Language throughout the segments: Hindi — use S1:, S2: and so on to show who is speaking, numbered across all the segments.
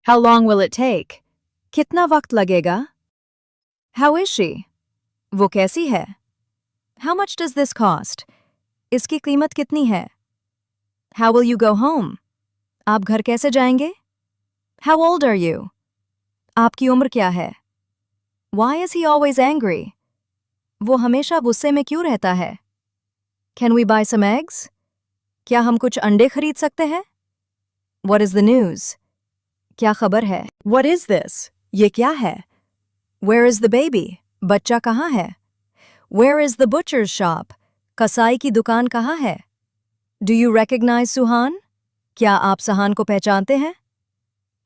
S1: How long will it take? कितना वक्त लगेगा? How is she? वो कैसी है? How much does this cost? इसकी कीमत कितनी है? How will you go home? आप घर कैसे जाएंगे? How old are you? आपकी उम्र क्या है? Why is he always angry? वो हमेशा गुस्से में क्यों रहता है? Can we buy some eggs? क्या हम कुछ अंडे खरीद सकते हैं? What is the news? क्या खबर है? What is this? ये क्या है? Where is the baby? बच्चा कहाँ है? Where is the butcher's shop? कसाई की दुकान कहाँ है? Do you recognize Suhan? क्या आप सहान को पहचानते हैं?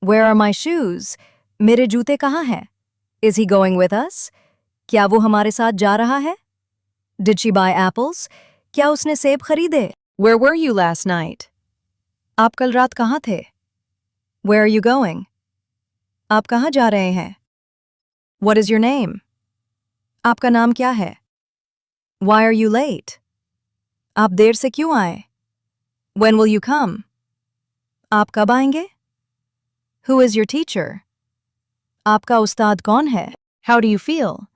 S1: Where are my shoes? मेरे जूते कहाँ हैं? Is he going with us? क्या वो हमारे साथ जा रहा है? Did she buy apples? क्या उसने सेब खरीदे? Where were you last night? आप कल रात कहाँ थे? Where are you going? आप कहाँ जा रहे हैं? What is your name? आपका नाम क्या है? Why are you late? आप देर से क्यों आए? When will you come? आप कब आएंगे? Who is your teacher? आपका उस्ताद कौन है? How do you feel?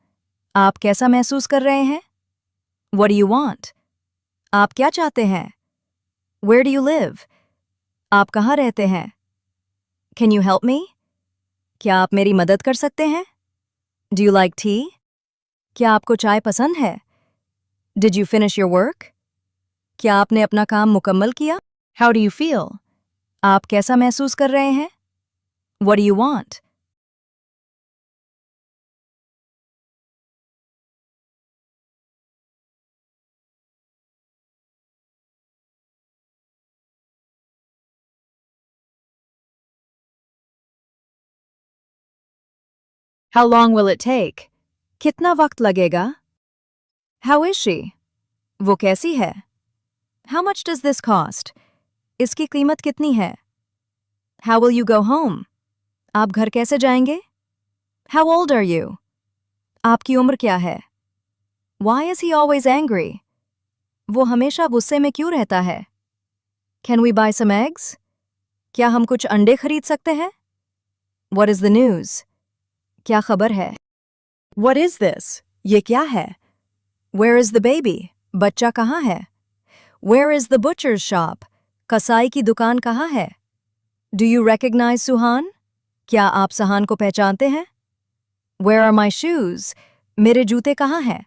S1: आप कैसा महसूस कर रहे हैं? What do you want? आप क्या चाहते हैं? Where do you live? आप कहाँ रहते हैं? Can you help me? क्या आप मेरी मदद कर सकते हैं? Do you like tea? क्या आपको चाय पसंद है? Did you finish your work? क्या आपने अपना काम मुकम्मल किया? How do you feel? आप कैसा महसूस कर रहे हैं? What do you want? How long will it take? कितना वक्त लगेगा? How is she? वो कैसी है? How much does this cost? इसकी कीमत कितनी है? How will you go home? आप घर कैसे जाएंगे? How old are you? आपकी उम्र क्या है? Why is he always angry? वो हमेशा गुस्से में क्यों रहता है? Can we buy some eggs? क्या हम कुछ अंडे खरीद सकते हैं? What is the news? क्या खबर है? What is this? ये क्या है? Where is the baby? बच्चा कहाँ है? Where is the butcher's shop? कसाई की दुकान कहाँ है? Do you recognize Suhan? क्या आप सहान को पहचानते हैं? Where are my shoes? मेरे जूते कहाँ हैं?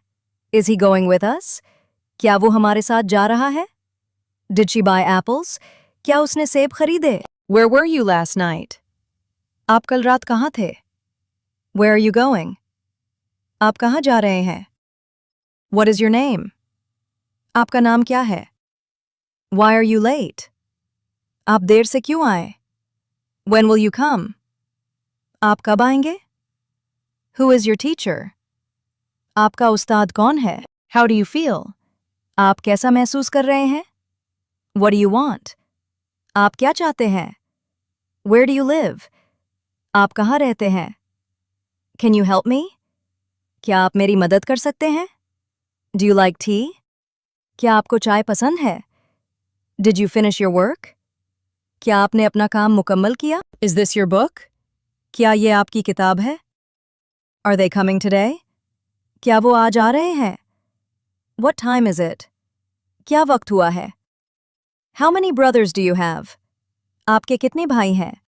S1: Is he going with us? क्या वो हमारे साथ जा रहा है? Did she buy apples? क्या उसने सेब खरीदे? Where were you last night? आप कल रात कहाँ थे? Where are you going? आप कहाँ जा रहे हैं? What is your name? आपका नाम क्या है? Why are you late? आप देर से क्यों आए? When will you come? आप कब आएंगे? Who is your teacher? आपका उस्ताद कौन है? How do you feel? आप कैसा महसूस कर रहे हैं? What do you want? आप क्या चाहते हैं? Where do you live? आप कहाँ रहते हैं? Can you help me? क्या आप मेरी मदद कर सकते हैं? Do you like tea? क्या आपको चाय पसंद है? Did you finish your work? क्या आपने अपना काम मुकम्मल किया? Is this your book? क्या ये आपकी किताब है? Are they coming today? क्या वो आज आ रहे हैं? What time is it? क्या वक्त हुआ है? How many brothers do you have? आपके कितने भाई हैं?